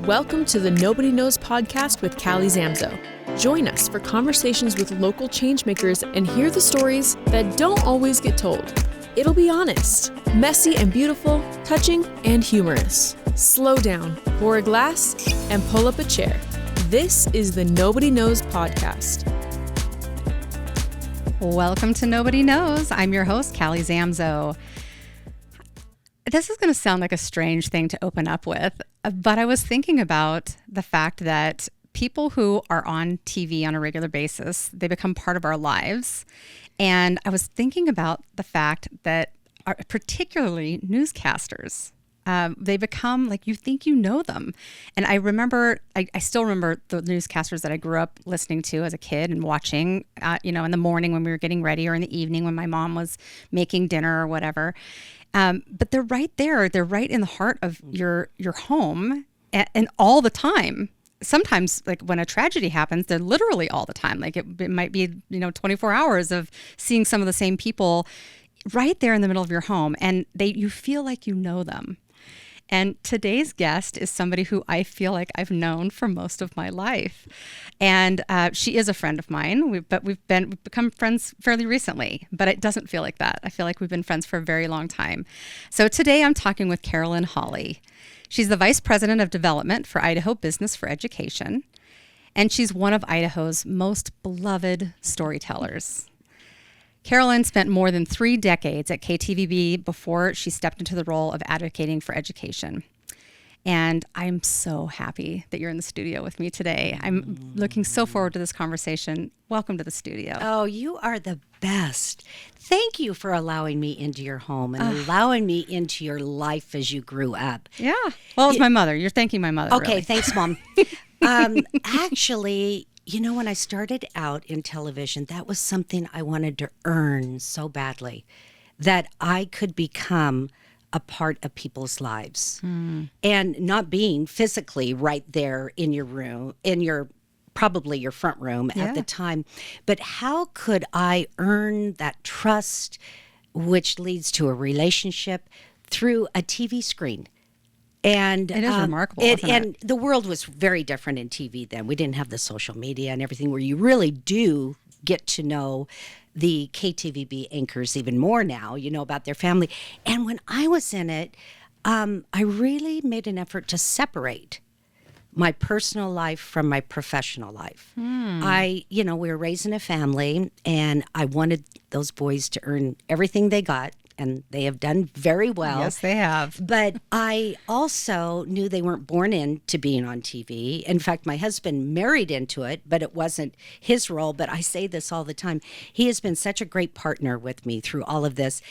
Welcome to the Nobody Knowz podcast with Callie Zamzo. Join us for conversations with local changemakers and hear the stories that don't always get told. It'll be honest, messy and beautiful, touching and humorous. Slow down, pour a glass, and pull up a chair. This is the Nobody Knowz podcast. Welcome to Nobody Knowz. I'm your host, Callie Zamzo. This is going to sound like a strange thing to open up with, but I was thinking about the fact that people who are on TV on a regular basis, they become part of our lives. And I was thinking about the fact that particularly newscasters, they become like you think you know them. And I remember, I still remember the newscasters that I grew up listening to as a kid and watching, in the morning when we were getting ready or in the evening when my mom was making dinner or whatever. But they're right there. They're right in the heart of your home and all the time. Sometimes, like when a tragedy happens, they're literally all the time. Like it might be, 24 hours of seeing some of the same people right there in the middle of your home. And you feel like you know them. And today's guest is somebody who I feel like I've known for most of my life. And she is a friend of mine, we've become friends fairly recently, but it doesn't feel like that. I feel like we've been friends for a very long time. So today I'm talking with Carolyn Holly. She's the Vice President of Development for Idaho Business for Education, and she's one of Idaho's most beloved storytellers. Carolyn spent more than 3 decades at KTVB before she stepped into the role of advocating for education. And I'm so happy that you're in the studio with me today. I'm looking so forward to this conversation. Welcome to the studio. Oh, you are the best. Thank you for allowing me into your home and allowing me into your life as you grew up. Yeah. Well, it's my mother. You're thanking my mother. Okay, really. Thanks, Mom. Actually, when I started out in television, that was something I wanted to earn so badly, that I could become a part of people's lives. And not being physically right there in your room, probably your front room at the time, but how could I earn that trust, which leads to a relationship, through a TV screen? And it is remarkable, isn't and the world was very different in TV then. We didn't have the social media and everything where you really do get to know the KTVB anchors even more now, about their family. And when I was in it, I really made an effort to separate my personal life from my professional life. We were raising a family, and I wanted those boys to earn everything they got, and they have done very well. Yes, they have. But I also knew they weren't born into being on TV. In fact, my husband married into it, but it wasn't his role. But I say this all the time. He has been such a great partner with me through all of this.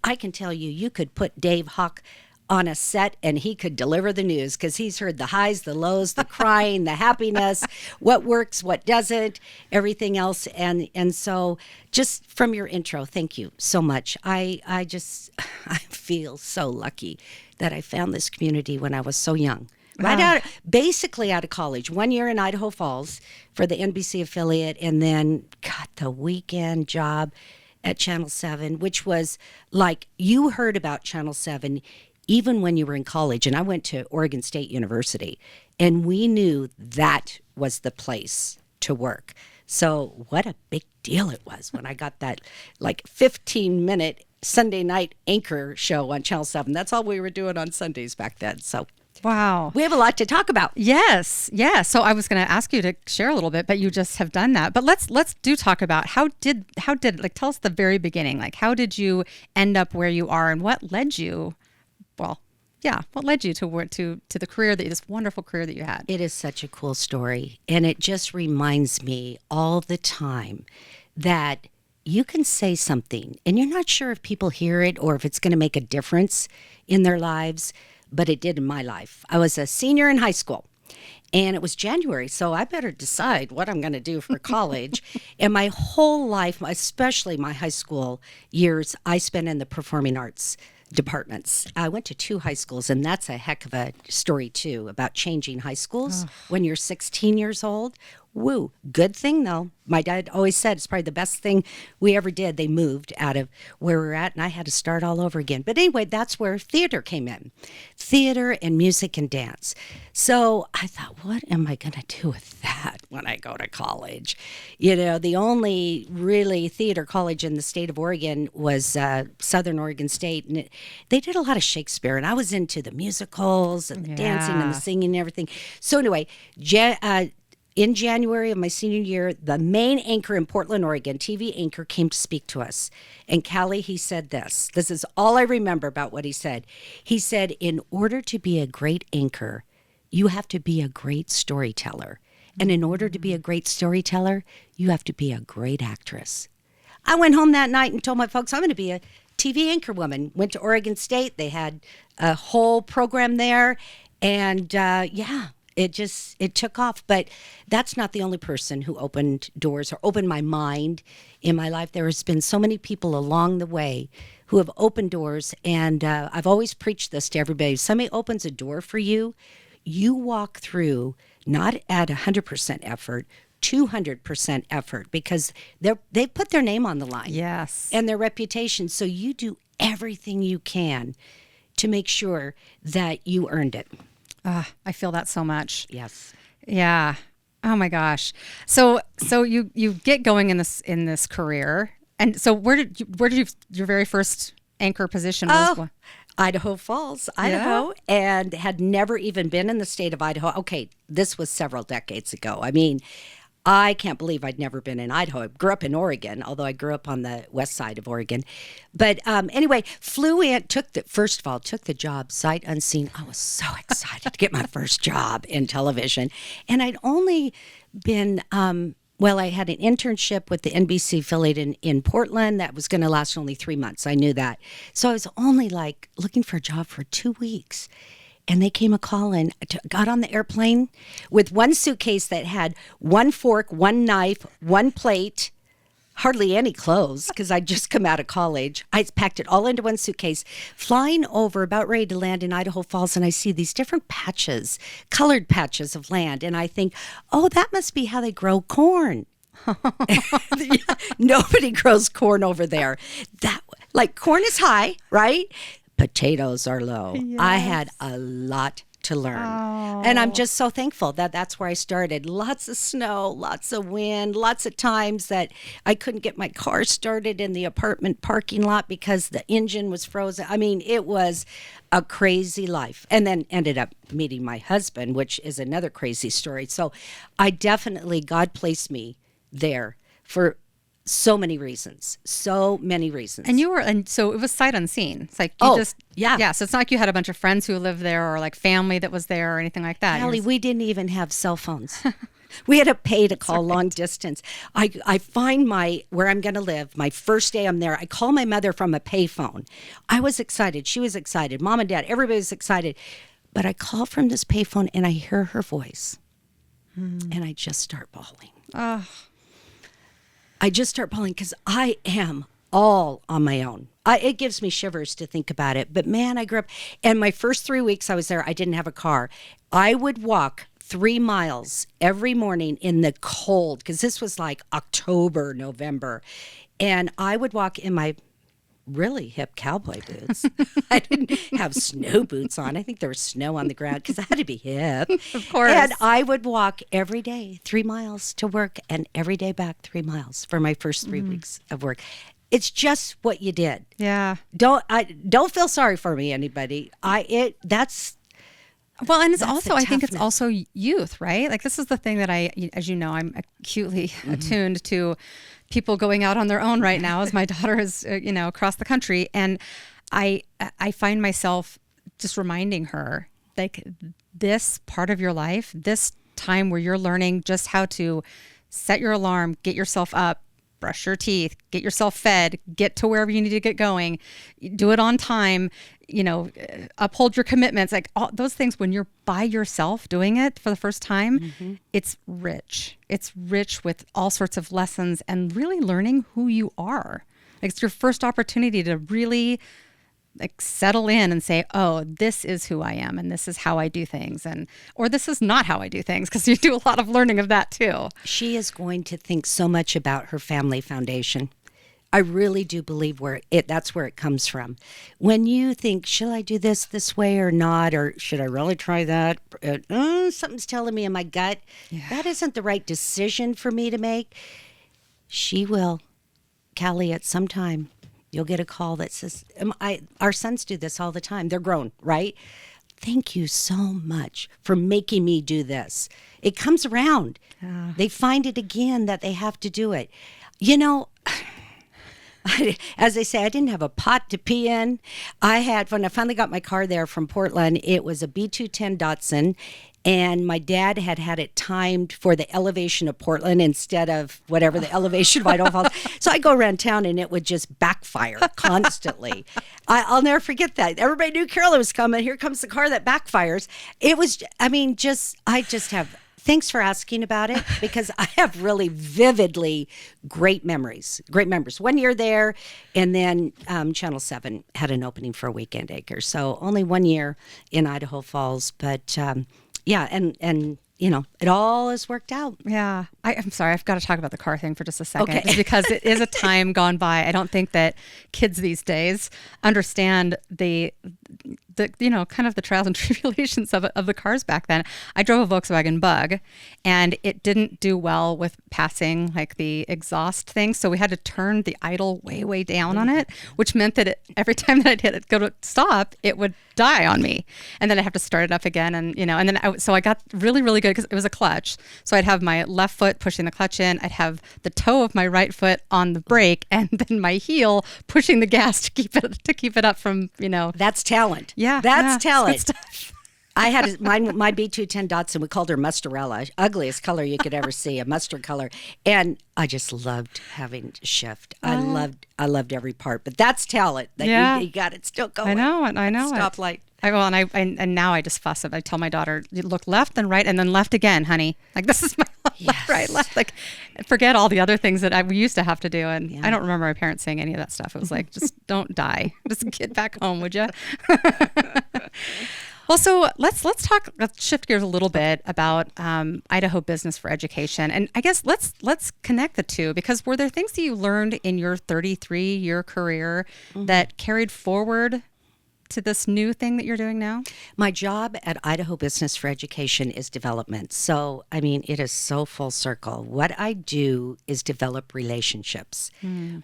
I can tell you could put Dave Hawk on a set and he could deliver the news, because he's heard the highs, the lows, the crying, the happiness, what works, what doesn't, everything else. And so just from your intro, thank you so much. I feel so lucky that I found this community when I was so young. Basically out of college, 1 year in Idaho Falls for the NBC affiliate, and then got the weekend job at Channel 7, which was like, you heard about Channel 7 even when you were in college. And I went to Oregon State University, and we knew that was the place to work. So what a big deal it was when I got that 15-minute Sunday night anchor show on Channel 7. That's all we were doing on Sundays back then. So wow, we have a lot to talk about. Yes. So I was going to ask you to share a little bit, but you just have done that. But let's do talk about how did tell us the very beginning. How did you end up where you are, and what led you? What led you to the career this wonderful career that you had? It is such a cool story, and it just reminds me all the time that you can say something and you're not sure if people hear it or if it's going to make a difference in their lives, but it did in my life. I was a senior in high school, and it was January, so I better decide what I'm going to do for college. And my whole life, especially my high school years, I spent in the performing arts departments. I went to 2 high schools, and that's a heck of a story too, about changing high schools when you're 16 years old. Woo. Good thing, though. My dad always said it's probably the best thing we ever did. They moved out of where we were at, and I had to start all over again. But anyway, that's where theater came in. Theater and music and dance. So I thought, what am I going to do with that when I go to college? You know, the only really theater college in the state of Oregon was Southern Oregon State, and they did a lot of Shakespeare, and I was into the musicals and the dancing and the singing and everything. So anyway, in January of my senior year, the main anchor in Portland, Oregon, TV anchor, came to speak to us. And Callie, he said this. This is all I remember about what he said. He said, in order to be a great anchor, you have to be a great storyteller. And in order to be a great storyteller, you have to be a great actress. I went home that night and told my folks, I'm going to be a TV anchor woman. Went to Oregon State. They had a whole program there. And it took off. But that's not the only person who opened doors or opened my mind in my life. There has been so many people along the way who have opened doors. And I've always preached this to everybody. If somebody opens a door for you, you walk through not at 100% effort, 200% effort, because they've put their name on the line. Yes. And their reputation. So you do everything you can to make sure that you earned it. I feel that so much. Yes. Yeah. Oh my gosh. So you get going in this career, and so where did your very first anchor position was? Idaho Falls, Idaho, and had never even been in the state of Idaho. Okay, this was several decades ago. I mean, I can't believe I'd never been in Idaho. I grew up in Oregon, although I grew up on the west side of Oregon. But anyway, flew in, took the job sight unseen. I was so excited to get my first job in television. And I'd only been, I had an internship with the NBC affiliate in Portland that was going to last only 3 months. I knew that. So I was only looking for a job for 2 weeks. And they came a-calling, got on the airplane with one suitcase that had one fork, one knife, one plate, hardly any clothes, because I'd just come out of college. I packed it all into one suitcase, flying over, about ready to land in Idaho Falls, and I see these different patches, colored patches of land, and I think, oh, that must be how they grow corn. Nobody grows corn over there. Corn is high, right? Potatoes are low. Yes. I had a lot to learn. Oh. And I'm just so thankful that that's where I started. Lots of snow, lots of wind, lots of times that I couldn't get my car started in the apartment parking lot because the engine was frozen. I mean, it was a crazy life. And then ended up meeting my husband, which is another crazy story. So I definitely, God placed me there for so many reasons. And so it was sight unseen. It's like yeah. So it's not like you had a bunch of friends who lived there or like family that was there or anything like that. Allie, we didn't even have cell phones. We had to pay to call long distance. I find where I'm going to live. My first day I'm there, I call my mother from a payphone. I was excited. She was excited. Mom and Dad, everybody was excited. But I call from this payphone and I hear her voice. And I just start bawling. I just start bawling because I am all on my own. It gives me shivers to think about it. But man, I grew up, and my first 3 weeks I was there, I didn't have a car. I would walk 3 miles every morning in the cold, because this was like October, November. And I would walk in my really hip cowboy boots. I didn't have snow boots on. I think there was snow on the ground because I had to be hip. Of course. And I would walk every day 3 miles to work and every day back 3 miles for my first 3 weeks of work. It's just what you did. Yeah. Don't feel sorry for me, anybody. That's Well, and it's also, I think it's also youth, right? Like this is the thing that as you know, I'm acutely attuned to people going out on their own right now as my daughter is, across the country. And I find myself just reminding her, like, this part of your life, this time where you're learning just how to set your alarm, get yourself up, brush your teeth, get yourself fed, get to wherever you need to get going, do it on time, uphold your commitments, like all those things. When you're by yourself doing it for the first time, it's rich. It's rich with all sorts of lessons and really learning who you are. Like it's your first opportunity to really like settle in and say, oh, this is who I am and this is how I do things, or this is not how I do things, because you do a lot of learning of that too. She is going to think so much about her family foundation. I really do believe that's where it comes from. When you think, shall I do this way or not, or should I really try that? Something's telling me in my gut that isn't the right decision for me to make. She will, Callie, at some time, you'll get a call that says, our sons do this all the time. They're grown, right? Thank you so much for making me do this. It comes around. They find it again that they have to do it. You know, as they say, I didn't have a pot to pee in. When I finally got my car there from Portland, it was a B210 Datsun. And my dad had it timed for the elevation of Portland instead of whatever the elevation of Idaho Falls. So I go around town and it would just backfire constantly. I'll never forget that. Everybody knew Carolyn was coming. Here comes the car that backfires. It was, I just have, thanks for asking about it, because I have really vividly great memories. 1 year there, and then Channel 7 had an opening for a weekend anchor. So only 1 year in Idaho Falls, but yeah, and you know, it all has worked out. Yeah. I'm sorry, I've got to talk about the car thing for just a second. Okay. Just because it is a time gone by. I don't think that kids these days understand the you know, kind of the trials and tribulations of the cars back then. I drove a Volkswagen Bug, and it didn't do well with passing like the exhaust thing. So we had to turn the idle way down on it, which meant that every time that I'd hit it, go to stop, it would die on me. And then I'd have to start it up again. And, you know, and then so I got really good because it was a clutch. So I'd have my left foot pushing the clutch in. I'd have the toe of my right foot on the brake, and then my heel pushing the gas to keep it up from, you know. That's talent. Yeah. That's talent. Good stuff. I had my B210 Datsun. We called her Mustarella, ugliest color you could ever see, a mustard color. And I just loved having shift. I loved every part. But that's talent. That you got it still going. I know. Stoplight. And now I just fuss it. I tell my daughter, you look left, then right, and then left again, honey. Like, this is my left, right, left. Like, forget all the other things that we used to have to do. And I don't remember my parents saying any of that stuff. It was like, just don't die. Just get back home, would you? Well, so let's shift gears a little bit about Idaho Business for Education. And I guess let's connect the two, because were there things that you learned in your 33-year career that carried forward to this new thing that you're doing now? My job at Idaho Business for Education is development. So, I mean, it is so full circle. What I do is develop relationships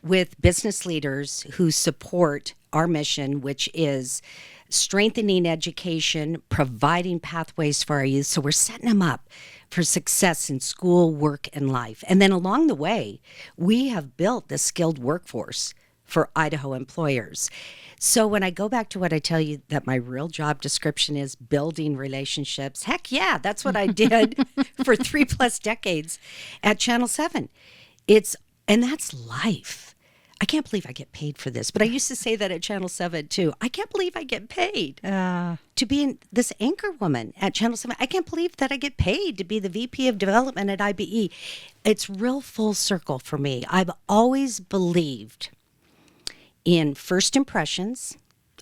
with business leaders who support our mission, which is strengthening education, providing pathways for our youth. So we're setting them up for success in school, work, and life. And then along the way, we have built the skilled workforce for Idaho employers. So when I go back to what I tell you that my real job description is building relationships, heck yeah, that's what I did for 3+ decades at Channel 7. And that's life. I can't believe I get paid for this, but I used to say that at Channel 7 too. I can't believe I get paid to be this anchor woman at Channel 7. I can't believe that I get paid to be the VP of Development at IBE. It's real full circle for me. I've always believed in first impressions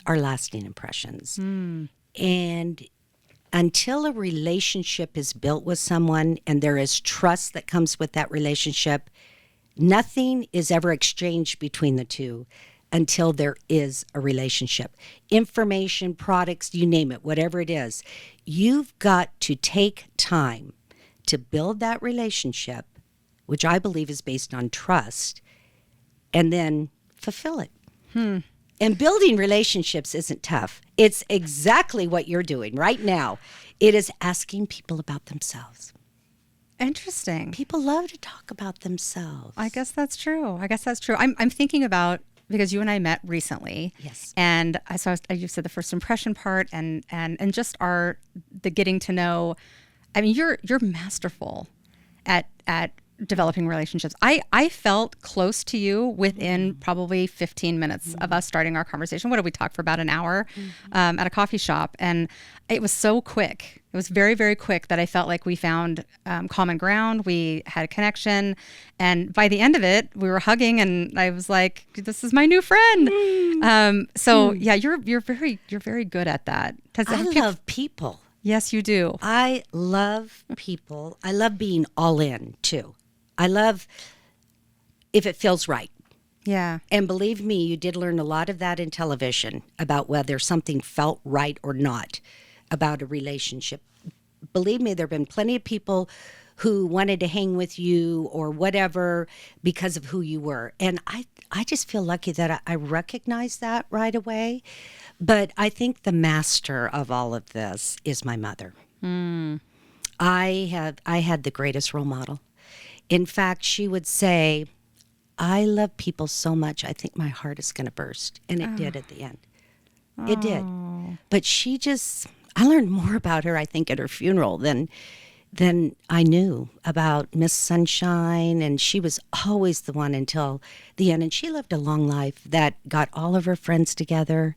are lasting impressions. And until a relationship is built with someone and there is trust that comes with that relationship, nothing is ever exchanged between the two until there is a relationship. Information, products, you name it, whatever it is. You've got to take time to build that relationship, which I believe is based on trust, and then fulfill it. And building relationships isn't tough. It's exactly what you're doing right now. It is asking people about themselves. Interesting. People love to talk about themselves. I guess that's true. I'm thinking about, because you and I met recently. Yes. And you said the first impression part and just the getting to know. I mean, you're masterful at developing relationships. I felt close to you within probably 15 minutes of us starting our conversation. What did we talk for about an hour at a coffee shop? And it was so quick. It was very, very quick that I felt like we found common ground. We had a connection. And by the end of it, we were hugging and I was like, this is my new friend. Yeah, you're very good at that. I love people. Yes, you do. I love people. I love being all in too. I love if it feels right. Yeah. And believe me, you did learn a lot of that in television about whether something felt right or not about a relationship. Believe me, there have been plenty of people who wanted to hang with you or whatever because of who you were. And I just feel lucky that I recognize that right away. But I think the master of all of this is my mother. I had the greatest role model. In fact, she would say, I love people so much, I think my heart is going to burst. And it did at the end. It did. But I learned more about her, I think, at her funeral than I knew about Miss Sunshine. And she was always the one until the end. And she lived a long life that got all of her friends together.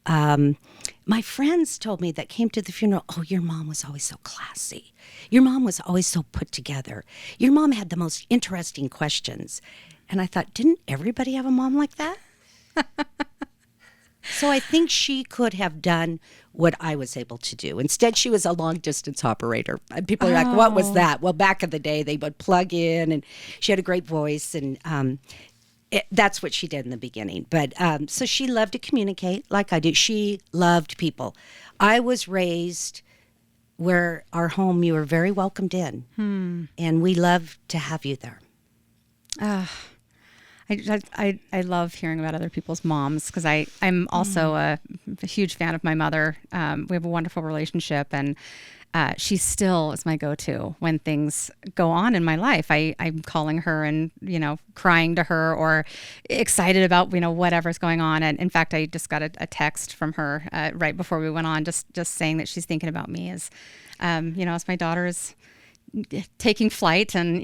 My friends told me that came to the funeral, oh, your mom was always so classy. Your mom was always so put together. Your mom had the most interesting questions. And I thought, didn't everybody have a mom like that? So I think she could have done what I was able to do. Instead, she was a long-distance operator. And people are like, what was that? Well, back in the day, they would plug in, and she had a great voice, and that's what she did in the beginning. But so she loved to communicate like I do. She loved people. I was raised where our home, you were very welcomed in, and we love to have you there. I love hearing about other people's moms because I'm also a huge fan of my mother. We have a wonderful relationship, and she still is my go-to when things go on in my life. I'm calling her and, crying to her or excited about, whatever's going on. And in fact, I just got a text from her right before we went on, just saying that she's thinking about me as my daughter is taking flight. And,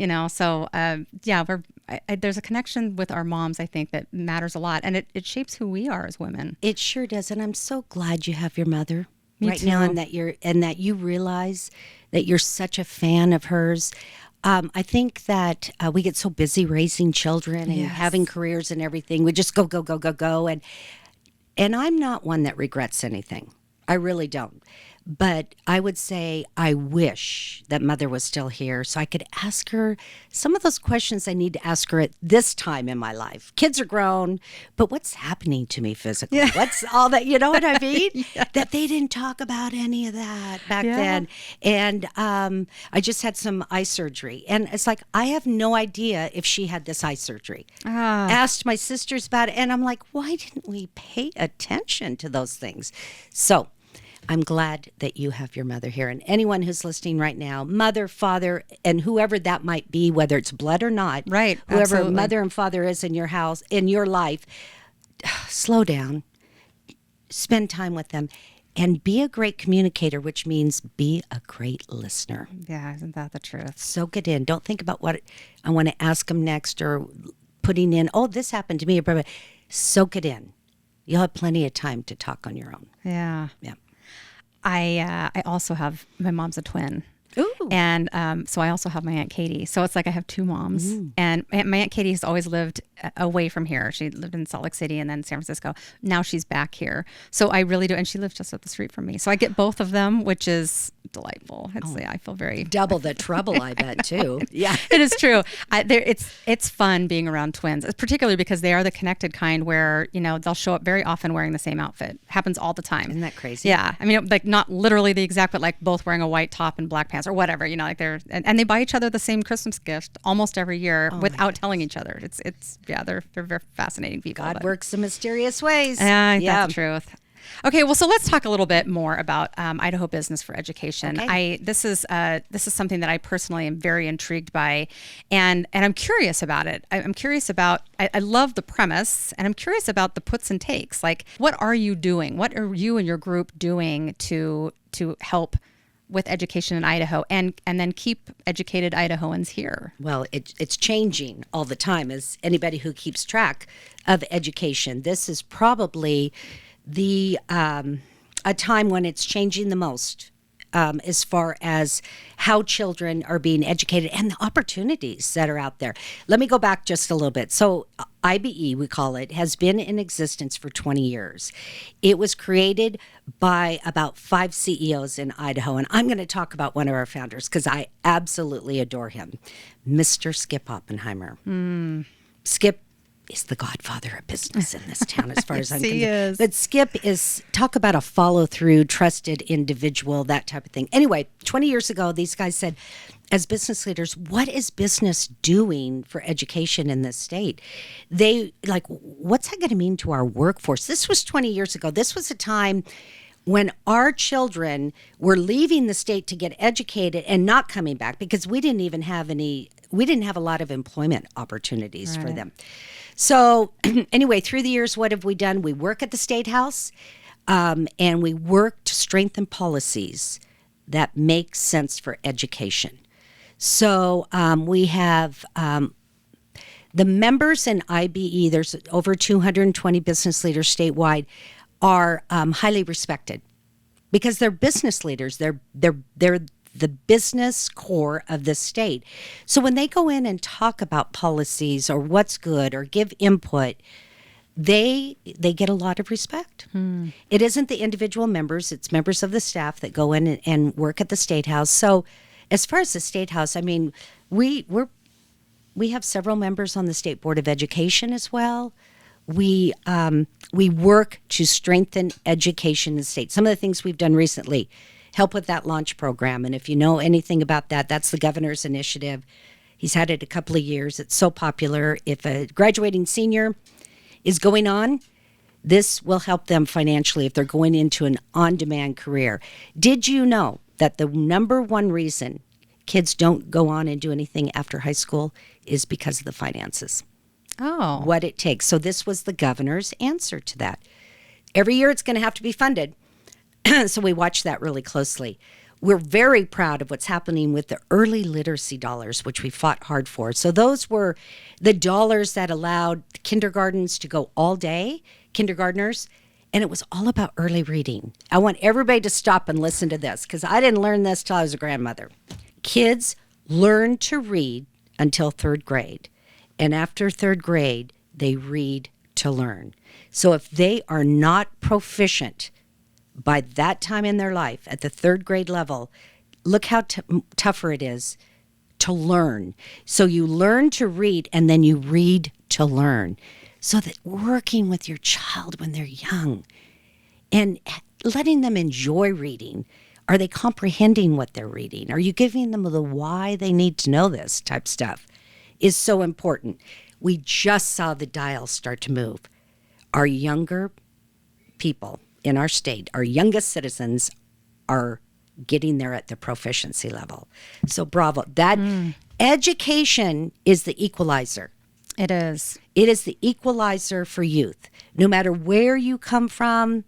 there's a connection with our moms, I think, that matters a lot. And it shapes who we are as women. It sure does. And I'm so glad you have your mother Me right too. now, and that you realize that you're such a fan of hers. I think that we get so busy raising children and having careers and everything. We just go. And I'm not one that regrets anything. I really don't. But I would say I wish that Mother was still here so I could ask her some of those questions I need to ask her at this time in my life. Kids are grown, but what's happening to me physically? Yeah. What's all that, you know what I mean? Yes. That they didn't talk about any of that back then. And I just had some eye surgery. And it's like, I have no idea if she had this eye surgery. Asked my sisters about it, and I'm like, why didn't we pay attention to those things? So I'm glad that you have your mother here. And anyone who's listening right now, mother, father, and whoever that might be, whether it's blood or not, right? Whoever Absolutely. Mother and father is in your house, in your life, slow down, spend time with them, and be a great communicator, which means be a great listener. Yeah, isn't that the truth? Soak it in. Don't think about what I want to ask them next or putting in, oh, this happened to me. Soak it in. You'll have plenty of time to talk on your own. Yeah. Yeah. I also have, my mom's a twin. Ooh. And so I also have my Aunt Katie. So it's like I have two moms. And my Aunt Katie has always lived away from here. She lived in Salt Lake City and then San Francisco. Now she's back here. So I really do. And she lives just up the street from me. So I get both of them, which is delightful. I feel very... Double the trouble, I bet, too. Yeah. It is true. It's fun being around twins, particularly because they are the connected kind where, they'll show up very often wearing the same outfit. Happens all the time. Isn't that crazy? Yeah. I mean, like not literally the exact, but like both wearing a white top and black pants or whatever, like and they buy each other the same Christmas gift almost every year without telling each other. They're very fascinating people. God works in mysterious ways. That's the truth. Okay, well, so let's talk a little bit more about Idaho Business for Education. Okay. This is something that I personally am very intrigued by, and I'm curious about it. I'm curious about. I love the premise, and I'm curious about the puts and takes. Like, what are you doing? What are you and your group doing to help with education in Idaho and then keep educated Idahoans here? Well, it's changing all the time, as anybody who keeps track of education. This is probably the a time when it's changing the most, as far as how children are being educated and the opportunities that are out there. Let me go back just a little bit. So IBE, we call it, has been in existence for 20 years. It was created by about 5 CEOs in Idaho, and I'm going to talk about one of our founders because I absolutely adore him, Mr. Skip Oppenheimer. Skip is the godfather of business in this town, as far as I'm concerned. But Skip is, talk about a follow-through, trusted individual, that type of thing. Anyway, 20 years ago, these guys said, as business leaders, what is business doing for education in this state? They, like, what's that going to mean to our workforce? This was 20 years ago. This was a time when our children were leaving the state to get educated and not coming back because we didn't have a lot of employment opportunities for them. So anyway, through the years, what have we done? We work at the State House, and we work to strengthen policies that make sense for education. So we have the members in IBE, there's over 220 business leaders statewide, are highly respected because they're business leaders. They're the business core of the state. So when they go in and talk about policies or what's good or give input, they get a lot of respect. It isn't the individual members, it's members of the staff that go in and work at the State House. So as far as the State House, I mean, we have several members on the State Board of Education as well. We work to strengthen education in the state. Some of the things we've done recently, help with that launch program. And if you know anything about that, that's the governor's initiative. He's had it a couple of years. It's so popular. If a graduating senior is going on, this will help them financially if they're going into an on-demand career. Did you know that the number one reason kids don't go on and do anything after high school is because of the finances? Oh. What it takes. So this was the governor's answer to that. Every year it's going to have to be funded. So we watch that really closely. We're very proud of what's happening with the early literacy dollars, which we fought hard for. So those were the dollars that allowed kindergartens to go all day, kindergartners, and it was all about early reading. I want everybody to stop and listen to this because I didn't learn this till I was a grandmother. Kids learn to read until 3rd grade, and after 3rd grade, they read to learn. So if they are not proficient by that time in their life at the 3rd grade level, look how tougher it is to learn. So you learn to read and then you read to learn. So that working with your child when they're young and letting them enjoy reading. Are they comprehending what they're reading? Are you giving them the why they need to know this type stuff is so important. We just saw the dial start to move. Our younger people in our state, our youngest citizens are getting there at the proficiency level. So bravo. That education is the equalizer. It is. It is the equalizer for youth. No matter where you come from,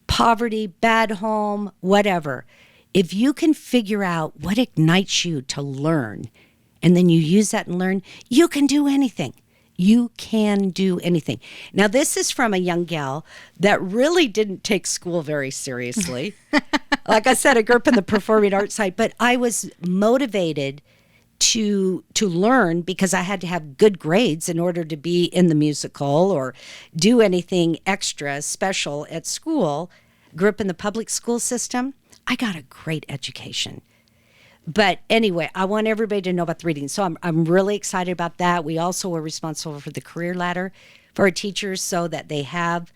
poverty, bad home, whatever. If you can figure out what ignites you to learn, and then you use that and learn, you can do anything. You can do anything. Now, this is from a young gal that really didn't take school very seriously. Like I said, I grew up in the performing arts side, but I was motivated to learn because I had to have good grades in order to be in the musical or do anything extra special at school. Grew up in the public school system. I got a great education. But anyway, I want everybody to know about the reading. So I'm really excited about that. We also are responsible for the career ladder for our teachers so that they have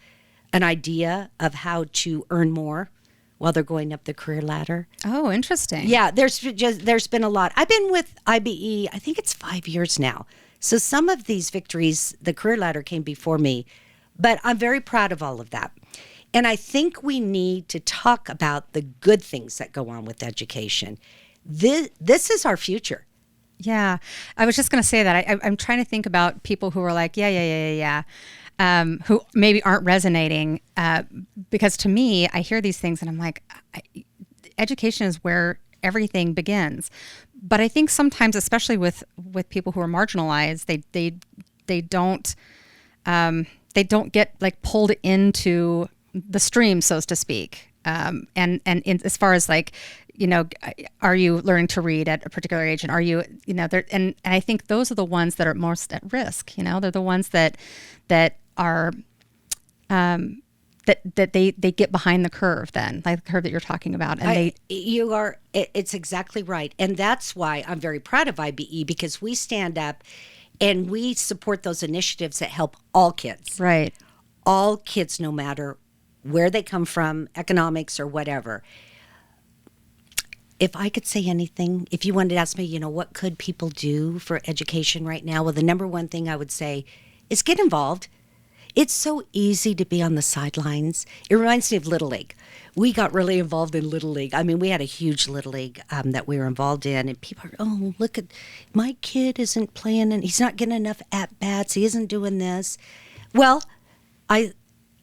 an idea of how to earn more while they're going up the career ladder. Oh, interesting. Yeah, there's been a lot. I've been with IBE, I think it's 5 years now. So some of these victories, the career ladder came before me, but I'm very proud of all of that. And I think we need to talk about the good things that go on with education. This is our future. Yeah. I was just going to say that. I'm trying to think about people who are like, yeah. Who maybe aren't resonating. Because to me, I hear these things and I'm like, education is where everything begins. But I think sometimes, especially with people who are marginalized, they don't get like pulled into the stream, so to speak. As far as like, are you learning to read at a particular age, and are you, there, and I think those are the ones that are most at risk. They're the ones that are that they get behind the curve, then, like the curve that you're talking about, and it's exactly right, and that's why I'm very proud of IBE, because we stand up and we support those initiatives that help all kids, right? All kids, no matter where they come from, economics or whatever. If I could say anything, if you wanted to ask me, what could people do for education right now? Well, the number one thing I would say is get involved. It's so easy to be on the sidelines. It reminds me of Little League. We got really involved in Little League. I mean, we had a huge Little League that we were involved in, and people are, oh, look at, my kid isn't playing, and he's not getting enough at-bats. He isn't doing this. Well, I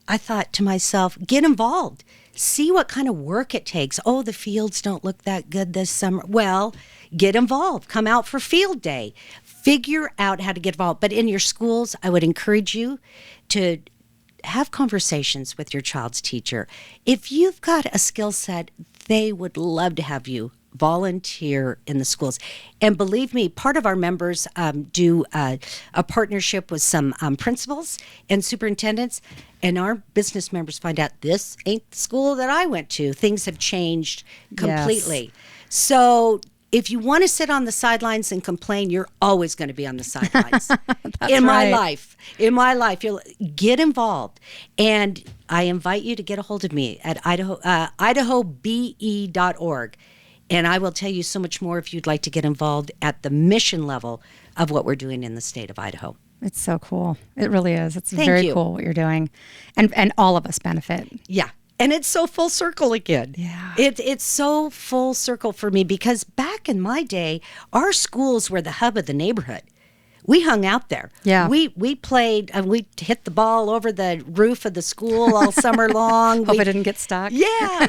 thought to myself, get involved. See what kind of work it takes. Oh, the fields don't look that good this summer. Well, get involved. Come out for field day. Figure out how to get involved. But in your schools, I would encourage you to have conversations with your child's teacher. If you've got a skill set, they would love to have you volunteer in the schools. And believe me, part of our members do a partnership with some principals and superintendents, and our business members find out this ain't the school that I went to. Things have changed completely. Yes. So if you want to sit on the sidelines and complain, you're always going to be on the sidelines. In my life, you'll get involved. And I invite you to get a hold of me at idahobe.org. And I will tell you so much more if you'd like to get involved at the mission level of what we're doing in the state of Idaho. It's so cool. It really is. It's very cool what you're doing. And all of us benefit. Yeah. And it's so full circle again. Yeah. It's so full circle for me, because back in my day, our schools were the hub of the neighborhood. We hung out there. Yeah. We played, and we hit the ball over the roof of the school all summer long. Hope it didn't get stuck. Yeah.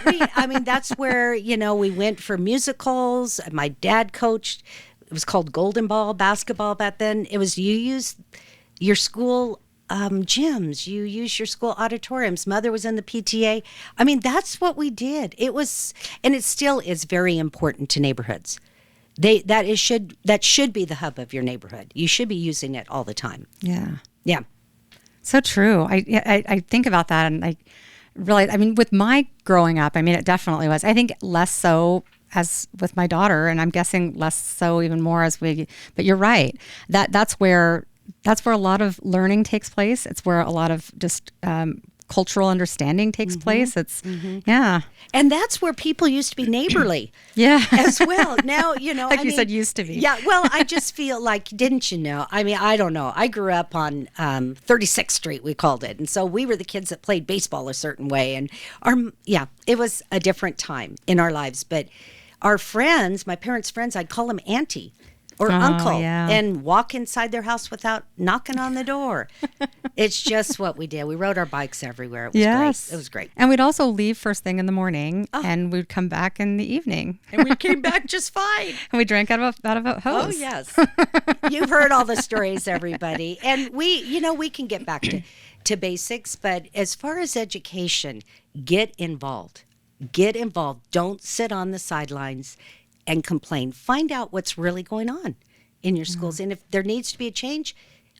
That's where, we went for musicals. My dad coached. It was called Golden Ball basketball back then. It was, you used your school gyms, you use your school auditoriums. Mother was in the PTA. That's what we did. It was, and it still is very important to neighborhoods. That should be the hub of your neighborhood. You should be using it all the time. Yeah. Yeah. So true. I think about that, and I realize, with my growing up, it definitely was. I think less so as with my daughter, and I'm guessing less so even more but you're right. That's where a lot of learning takes place. It's where a lot of just cultural understanding takes place. It's, yeah. And that's where people used to be neighborly. Yeah. As well. Now, like you said, used to be. Yeah. Well, I just feel like, didn't you know? I don't know. I grew up on 36th Street, we called it. And so we were the kids that played baseball a certain way. And it was a different time in our lives. But our friends, my parents' friends, I'd call them auntie or uncle, and walk inside their house without knocking on the door. It's just what we did. We rode our bikes everywhere. It was great. It was great. And we'd also leave first thing in the morning, and we'd come back in the evening. And we came back just fine. And we drank out of a hose. Oh, yes. You've heard all the stories, everybody. And we can get back to basics. But as far as education, get involved. Get involved. Don't sit on the sidelines and complain. Find out what's really going on in your schools. And if there needs to be a change,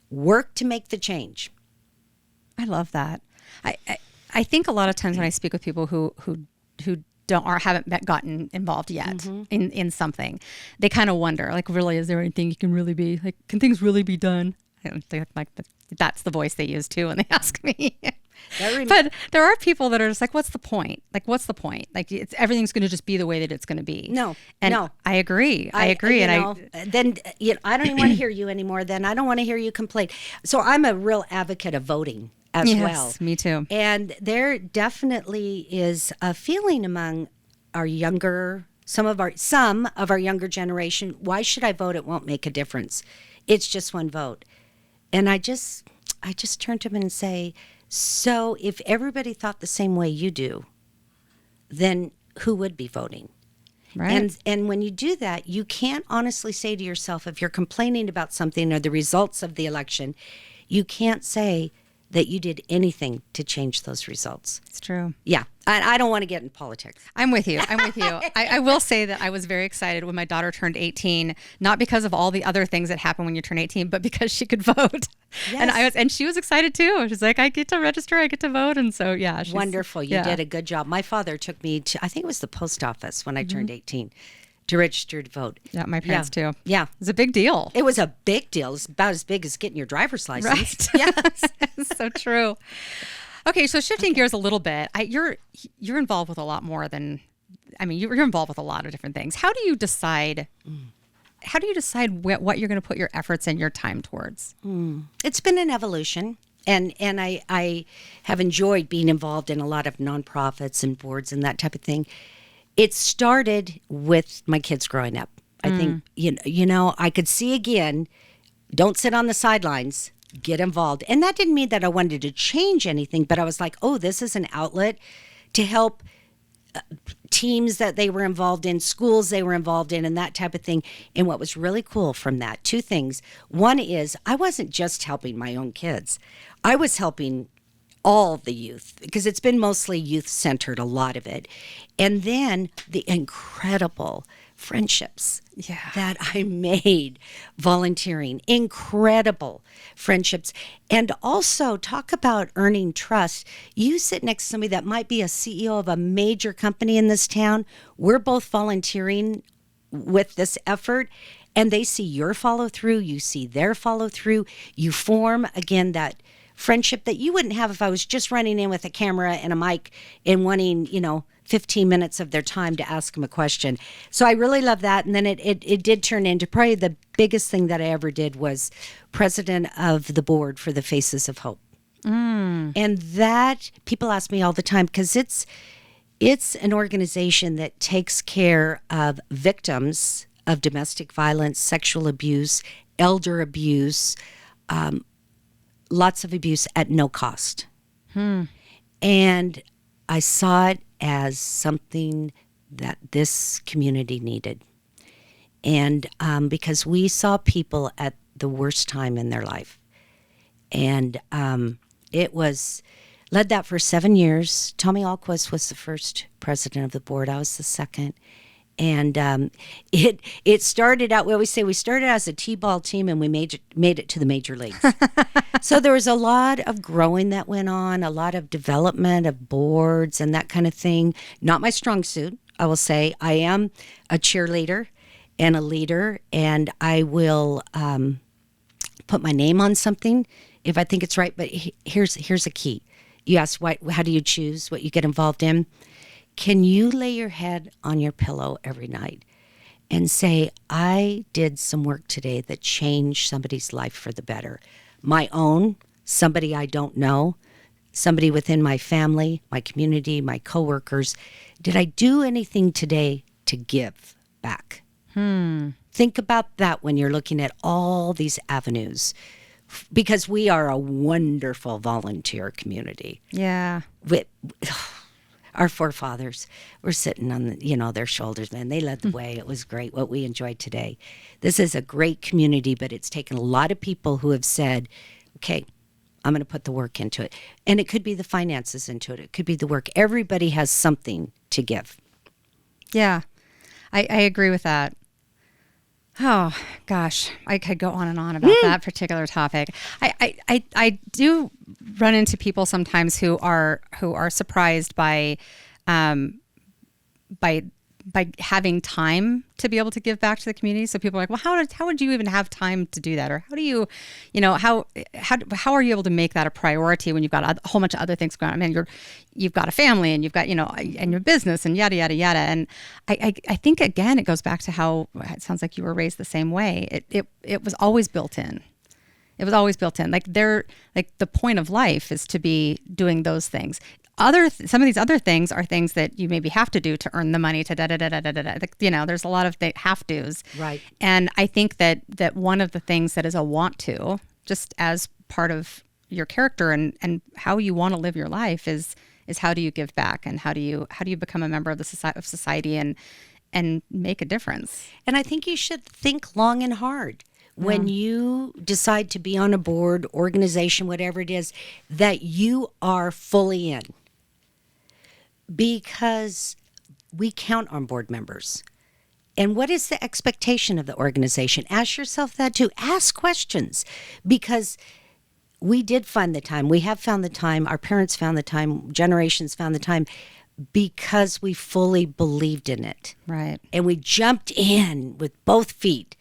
work to make the change. I love that. I think a lot of times when I speak with people who haven't gotten involved yet in something, they kind of wonder, like, really, is there anything you can really be, like, can things really be done? I don't think that's the voice they use too when they ask me. But there are people that are just like, what's the point? Like, what's the point? Like, everything's going to just be the way that it's going to be. No. I agree. I agree. Then I don't even want to hear you anymore. Then I don't want to hear you complain. So I'm a real advocate of voting as well. Yes, me too. And there definitely is a feeling among our some of our younger generation. Why should I vote? It won't make a difference. It's just one vote. And I just turn to them and say, so if everybody thought the same way you do, then who would be voting? Right. And when you do that, you can't honestly say to yourself, if you're complaining about something or the results of the election, you can't say that you did anything to change those results. It's true. Yeah. I don't want to get in politics. I'm with you. I will say that I was very excited when my daughter turned 18, not because of all the other things that happen when you turn 18, but because she could vote. Yes. And she was excited too. She's like, I get to register, I get to vote. And so, yeah. Wonderful. You did a good job. My father took me to, I think it was the post office when I turned 18 to register to vote. Yeah, my parents too. Yeah. It was a big deal. It was a big deal. It's about as big as getting your driver's license. Right. Yes. So true. Okay, so shifting gears a little bit, you're involved with a lot more than, you're involved with a lot of different things. How do you decide? How do you decide what you're going to put your efforts and your time towards? It's been an evolution, and I have enjoyed being involved in a lot of nonprofits and boards and that type of thing. It started with my kids growing up. I think I could see again. Don't sit on the sidelines. Get involved. And that didn't mean that I wanted to change anything, but I was like, oh, this is an outlet to help teams that they were involved in, schools they were involved in, and that type of thing. And what was really cool from that, two things. One is I wasn't just helping my own kids. I was helping all the youth, because it's been mostly youth-centered, a lot of it. And then the incredible friendships that I made volunteering, incredible friendships. And also talk about earning trust. You sit next to somebody that might be a CEO of a major company in this town. We're both volunteering with this effort, and they see your follow through, you see their follow through, you form again that friendship that you wouldn't have if I was just running in with a camera and a mic and wanting, 15 minutes of their time to ask them a question. So I really love that. And then it did turn into probably the biggest thing that I ever did was president of the board for the Faces of Hope. And that people ask me all the time, because it's an organization that takes care of victims of domestic violence, sexual abuse, elder abuse, lots of abuse at no cost. And I saw it as something that this community needed. And because we saw people at the worst time in their life. And it was led that for 7 years. Tommy Alquist was the first president of the board. I was the second. And it started out, we always say we started as a T-ball team and we made it to the major leagues. So there was a lot of growing that went on, a lot of development of boards and that kind of thing. Not my strong suit, I will say. I am a cheerleader and a leader, and I will put my name on something if I think it's right. But here's a key. You asked, how do you choose what you get involved in? Can you lay your head on your pillow every night and say, I did some work today that changed somebody's life for the better? My own, somebody I don't know, somebody within my family, my community, my coworkers. Did I do anything today to give back? Think about that when you're looking at all these avenues, because we are a wonderful volunteer community. Yeah. Our forefathers were sitting on their shoulders, man. They led the way. It was great what we enjoyed today. This is a great community, but it's taken a lot of people who have said, okay, I'm going to put the work into it. And it could be the finances into it. It could be the work. Everybody has something to give. Yeah, I agree with that. Oh, gosh, I could go on and on about that particular topic. I do run into people sometimes who are surprised by having time to be able to give back to the community. So people are like, well, how would you even have time to do that? Or how do you, how are you able to make that a priority when you've got a whole bunch of other things going on? I mean, you've got a family and you've got, and your business and yada, yada, yada. And I think, again, it goes back to how it sounds like you were raised the same way. It was always built in. It was always built in. Like the point of life is to be doing those things. Some of these other things are things that you maybe have to do to earn the money to there's a lot of have to's. Right. And I think that one of the things that is a want to, just as part of your character and how you want to live your life is how do you give back, and how do you become a member of the society and make a difference. And I think you should think long and hard when you decide to be on a board, organization, whatever it is, that you are fully in. Because we count on board members. And what is the expectation of the organization? Ask yourself that too. Ask questions, because we did find the time. We have found the time. Our parents found the time. Generations found the time, because we fully believed in it. Right. And we jumped in with both feet.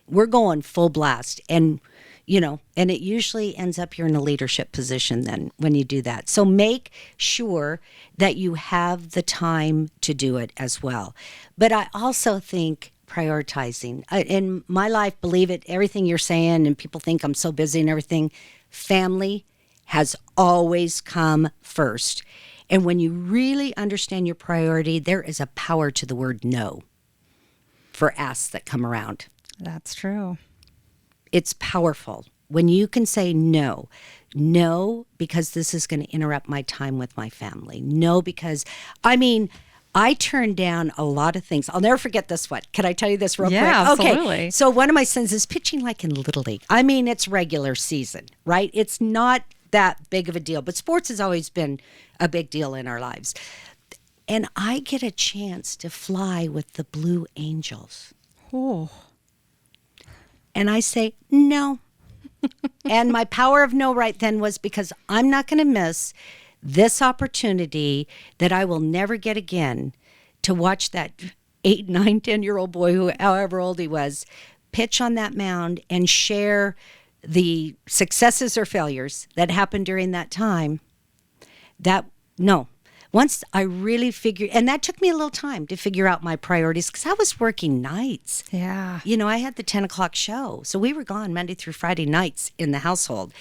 We're going full blast. And, and it usually ends up you're in a leadership position then when you do that. So make sure that you have the time to do it as well. But I also think prioritizing. In my life, believe it, everything you're saying, and people think I'm so busy and everything, family has always come first. And when you really understand your priority, there is a power to the word no for asks that come around. That's true. It's powerful when you can say no. No, because this is going to interrupt my time with my family. No, because, I turned down a lot of things. I'll never forget this one. Can I tell you this real quick? Absolutely. Okay. So one of my sons is pitching like in Little League. It's regular season, right? It's not that big of a deal, but sports has always been a big deal in our lives. And I get a chance to fly with the Blue Angels. Oh. And I say, no. And my power of no right then was because I'm not going to miss this opportunity that I will never get again to watch that 8, 9, 10-year-old boy, who, however old he was, pitch on that mound and share the successes or failures that happened during that time. Once I really figured, and that took me a little time to figure out my priorities, because I was working nights. Yeah. I had the 10 o'clock show. So we were gone Monday through Friday nights in the household.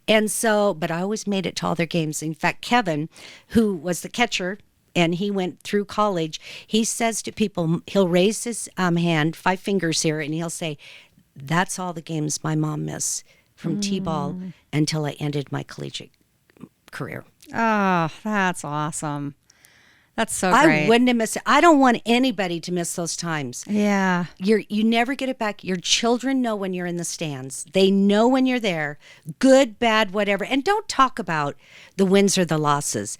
And so, but I always made it to all their games. In fact, Kevin, who was the catcher, and he went through college, he says to people, he'll raise his hand, 5 fingers here, and he'll say, that's all the games my mom missed from T-ball until I ended my collegiate career. Oh, that's awesome. That's so great. I wouldn't have missed it. I don't want anybody to miss those times. Yeah. You never get it back. Your children know when you're in the stands. They know when you're there, good, bad, whatever. And don't talk about the wins or the losses.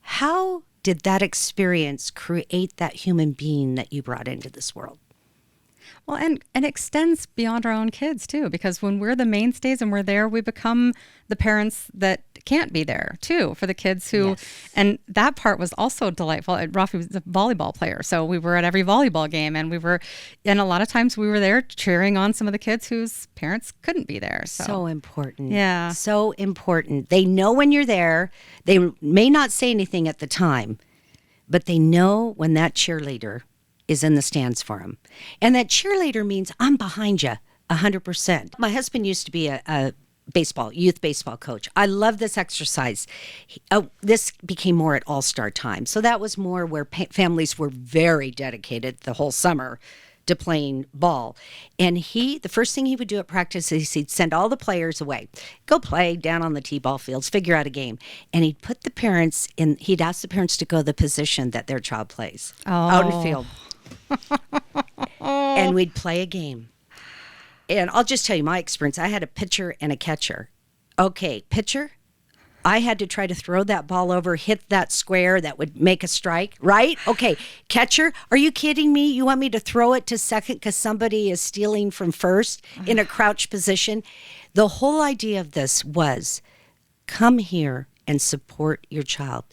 How did that experience create that human being that you brought into this world? Well, and it extends beyond our own kids too, because when we're the mainstays and we're there, we become the parents that can't be there too for the kids who, Yes. And that part was also delightful. Rafi was a volleyball player, so we were at every volleyball game, and a lot of times we were there cheering on some of the kids whose parents couldn't be there. So important. Yeah. So important. They know when you're there. They may not say anything at the time, but they know when that cheerleader is in the stands for them. And that cheerleader means I'm behind you 100%. My husband used to be a youth baseball coach. I love this exercise. This became more at All-Star time. So that was more where families were very dedicated the whole summer to playing ball. And the first thing he would do at practice is he'd send all the players away. Go play down on the T-ball fields, figure out a game. And he'd put the parents in, he'd ask the parents to go the position that their child plays out in the field. And we'd play a game. And I'll just tell you my experience. I had a pitcher and a catcher. Okay, pitcher, I had to try to throw that ball over, hit that square that would make a strike, right? Okay, catcher, are you kidding me? You want me to throw it to second because somebody is stealing from first in a crouch position? The whole idea of this was come here and support your child.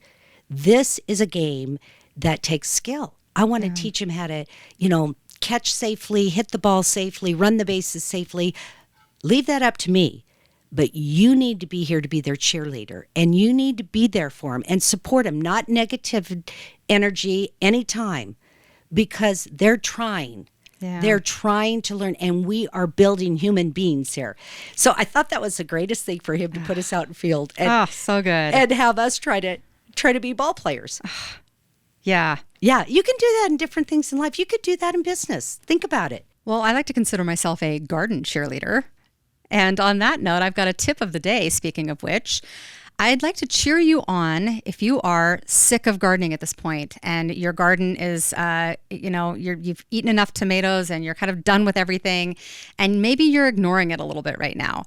This is a game that takes skill. I want to teach him how to, catch safely, hit the ball safely, run the bases safely. Leave that up to me. But you need to be here to be their cheerleader, and you need to be there for them and support them, not negative energy anytime, because they're trying. Yeah. They're trying to learn, and we are building human beings here. So I thought that was the greatest thing for him to put us out in field. And, so good. And have us try to be ball players. Yeah. Yeah, you can do that in different things in life. You could do that in business. Think about it. Well, I like to consider myself a garden cheerleader. And on that note, I've got a tip of the day, speaking of which. I'd like to cheer you on if you are sick of gardening at this point and your garden is, you've eaten enough tomatoes and you're kind of done with everything, and maybe you're ignoring it a little bit right now.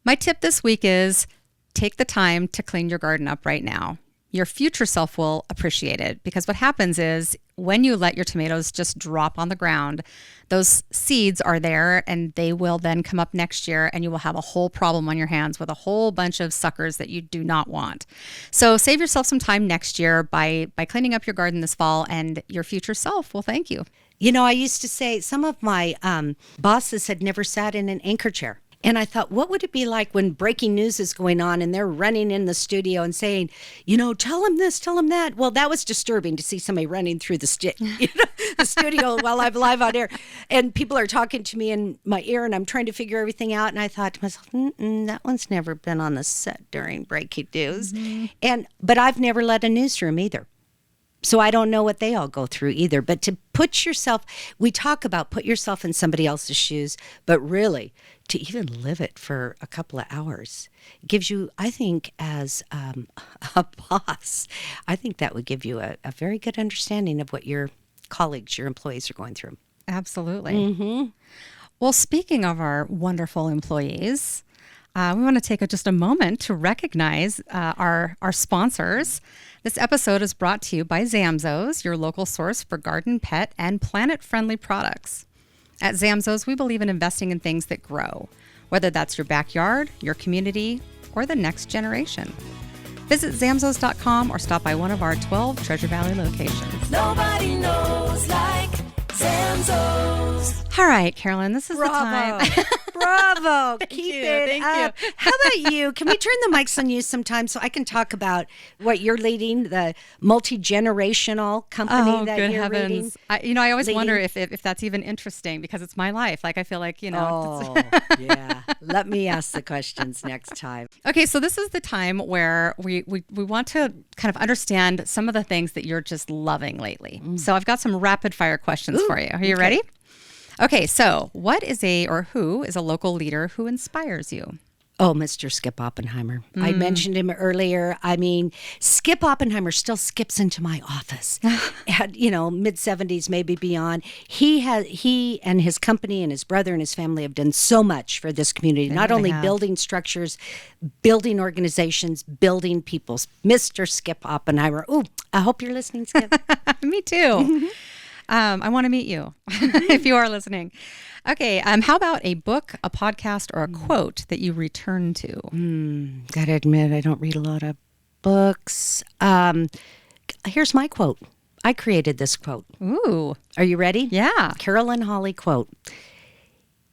My tip this week is take the time to clean your garden up right now. Your future self will appreciate it, because what happens is when you let your tomatoes just drop on the ground, those seeds are there and they will then come up next year, and you will have a whole problem on your hands with a whole bunch of suckers that you do not want. So save yourself some time next year by cleaning up your garden this fall, and your future self will thank you. You know, I used to say some of my bosses had never sat in an anchor chair. And I thought, what would it be like when breaking news is going on and they're running in the studio and saying, tell them this, tell them that. Well, that was disturbing to see somebody running through the studio while I'm live on air. And people are talking to me in my ear and I'm trying to figure everything out. And I thought to myself, that one's never been on the set during breaking news. Mm-hmm. But I've never led a newsroom either. So I don't know what they all go through either. But to we talk about put yourself in somebody else's shoes, but really to even live it for a couple of hours gives you, I think, as a boss, I think that would give you a very good understanding of what your colleagues, your employees are going through. Absolutely. Mm-hmm. Well, speaking of our wonderful employees, we want to take just a moment to recognize our sponsors. This episode is brought to you by Zamzows, your local source for garden, pet, and planet-friendly products. At Zamzows, we believe in investing in things that grow, whether that's your backyard, your community, or the next generation. Visit Zamzows.com or stop by one of our 12 Treasure Valley locations. Nobody knows like Zamzows. All right, Carolyn, this is Bravo. the time. Bravo. Keep you, it thank up. you. How about you? Can we turn the mics on you sometime so I can talk about what you're leading, the multi-generational company that good you're heavens. leading? I always leading. wonder if that's even interesting, because it's my life. Like, I feel like, Oh, yeah. Let me ask the questions next time. Okay, so this is the time where we want to kind of understand some of the things that you're just loving lately. So I've got some rapid fire questions for you. Are you ready? Okay, so who is a local leader who inspires you? Oh, Mr. Skip Oppenheimer. I mentioned him earlier. I mean, Skip Oppenheimer still skips into my office at, mid-70s, maybe beyond. He and his company and his brother and his family have done so much for this community, not only building structures, building organizations, building people. Mr. Skip Oppenheimer. Ooh, I hope you're listening, Skip. Me too. I want to meet you if you are listening. Okay. How about a book, a podcast, or a quote that you return to? Gotta admit, I don't read a lot of books. Here's my quote. I created this quote. Ooh. Are you ready? Yeah. Carolyn Holly quote.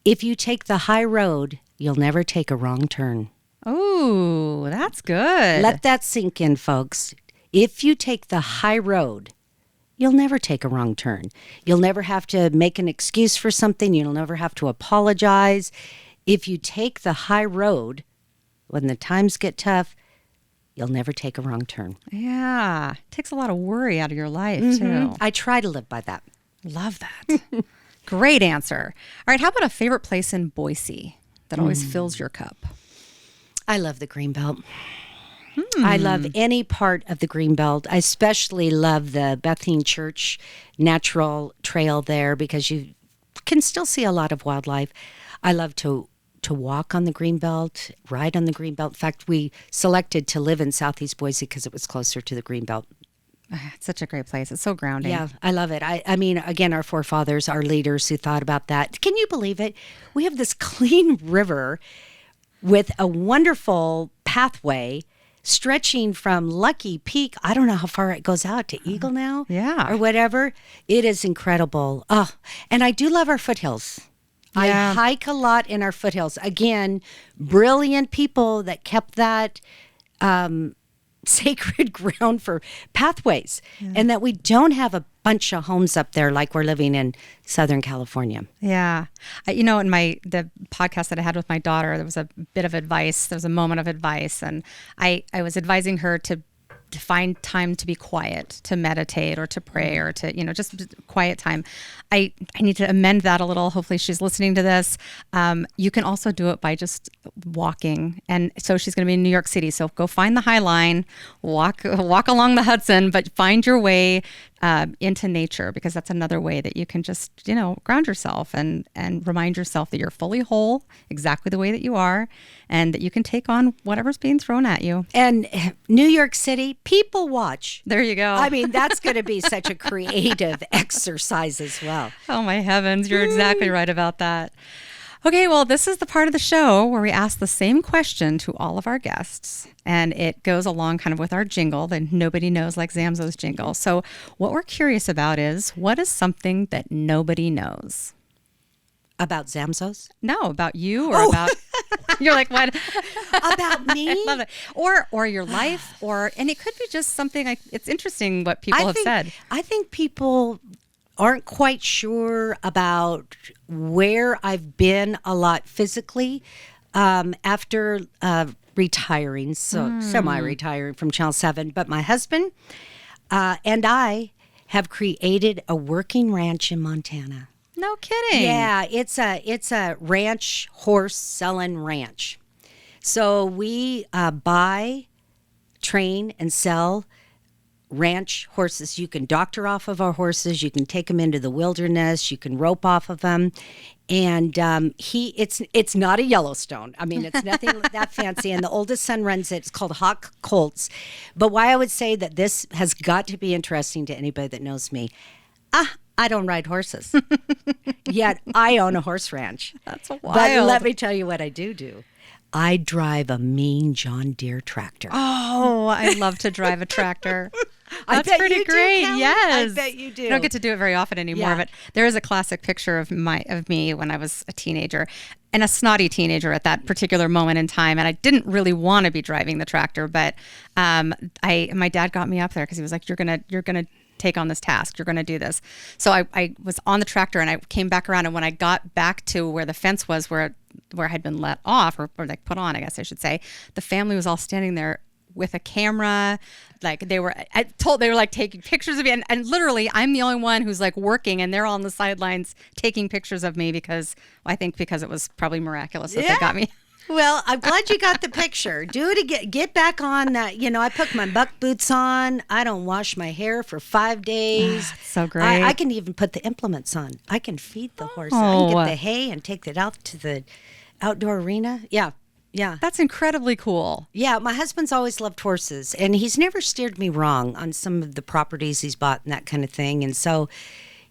If you take the high road, you'll never take a wrong turn. Ooh, that's good. Let that sink in, folks. If you take the high road, you'll never take a wrong turn. You'll never have to make an excuse for something. You'll never have to apologize. If you take the high road, when the times get tough, you'll never take a wrong turn. Yeah. Takes a lot of worry out of your life, too. I try to live by that. Love that. Great answer. All right. How about a favorite place in Boise that always fills your cup? I love the Greenbelt. I love any part of the Greenbelt. I especially love the Bethune Church natural trail there because you can still see a lot of wildlife. I love to walk on the Greenbelt, ride on the Greenbelt. In fact, we selected to live in Southeast Boise because it was closer to the Greenbelt. It's such a great place. It's so grounding. Yeah, I love it. I mean, again, our forefathers, our leaders who thought about that. Can you believe it? We have this clean river with a wonderful pathway stretching from Lucky Peak. I don't know how far it goes out to Eagle now. Yeah. Or whatever. It is incredible. Oh, and I do love our foothills. Yeah. I hike a lot in our foothills. Again, brilliant people that kept that sacred ground for pathways, and that we don't have a bunch of homes up there like we're living in Southern California. Yeah. In the podcast that I had with my daughter, there was a bit of advice. There was a moment of advice, and I was advising her to to find time to be quiet, to meditate or to pray or to, just quiet time. I need to amend that a little. Hopefully she's listening to this. You can also do it by just walking. And so she's going to be in New York City. So go find the High Line, walk along the Hudson, but find your way into nature, because that's another way that you can just, ground yourself and remind yourself that you're fully whole, exactly the way that you are, and that you can take on whatever's being thrown at you. And New York City, people watch. There you go. I mean, that's going to be such a creative exercise as well. Oh my heavens, you're exactly right about that. Okay, well, this is the part of the show where we ask the same question to all of our guests, and it goes along kind of with our jingle, the Nobody Knowz like Zamzo's jingle. So what we're curious about is, what is something that nobody knows? About Zamzo's? No, about you or about... You're like, what? About me? I love it. Or your life, and it could be just something, it's interesting what people have said. I think people aren't quite sure about where I've been a lot physically after retiring, semi-retiring from Channel 7. But my husband and I have created a working ranch in Montana. No kidding. Yeah, it's a ranch, horse selling ranch. So we buy, train, and sell ranch horses. You can doctor off of our horses. You can take them into the wilderness. You can rope off of them. And it's not a Yellowstone. I mean, it's nothing that fancy. And the oldest son runs it. It's called Hawk Colts. But why I would say that this has got to be interesting to anybody that knows me. I don't ride horses. Yet I own a horse ranch. That's wild. But let me tell you what I do. I drive a mean John Deere tractor. Oh, I love to drive a tractor. I That's bet pretty you do, great. Kelly. Yes. I bet you do. I don't get to do it very often anymore, Yeah. but there is a classic picture of me when I was a teenager, and a snotty teenager at that particular moment in time. And I didn't really want to be driving the tractor, but my dad got me up there because he was like, "You're gonna take on this task. You're gonna do this." So I was on the tractor, and I came back around, and when I got back to where the fence was, where I had been let off or like put on, I guess I should say, the family was all standing there with a camera. Like they were like taking pictures of me, and literally I'm the only one who's like working, and they're all on the sidelines taking pictures of me because it was probably miraculous that they got me. Well, I'm glad you got the picture. Do it again. Get back on that. I put my buck boots on. I don't wash my hair for 5 days. So great. I can even put the implements on. I can feed the horse. I can get the hay and take it out to the outdoor arena. Yeah. That's incredibly cool. Yeah, my husband's always loved horses, and he's never steered me wrong on some of the properties he's bought and that kind of thing. And so,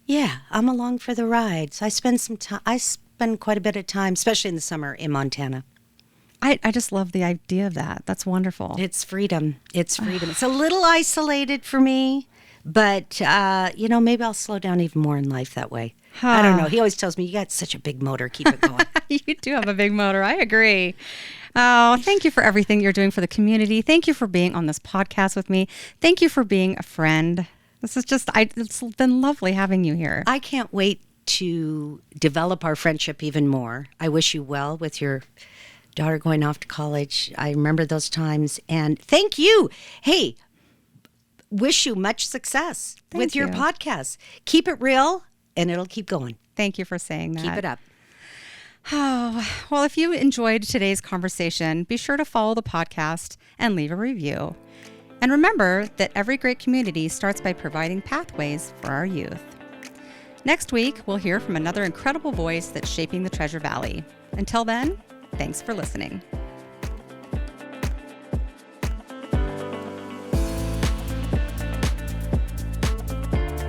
yeah, I'm along for the ride. So I spend quite a bit of time, especially in the summer, in Montana. I just love the idea of that. That's wonderful. It's freedom. It's a little isolated for me, but, maybe I'll slow down even more in life that way. I don't know. He always tells me, you got such a big motor. Keep it going. You do have a big motor. I agree. Oh, thank you for everything you're doing for the community. Thank you for being on this podcast with me. Thank you for being a friend. This is it's been lovely having you here. I can't wait to develop our friendship even more. I wish you well with your daughter going off to college. I remember those times. And thank you. Hey, wish you much success with your podcast. Keep it real, and it'll keep going. Thank you for saying that. Keep it up. Oh, well, if you enjoyed today's conversation, be sure to follow the podcast and leave a review. And remember that every great community starts by providing pathways for our youth. Next week, we'll hear from another incredible voice that's shaping the Treasure Valley. Until then, thanks for listening.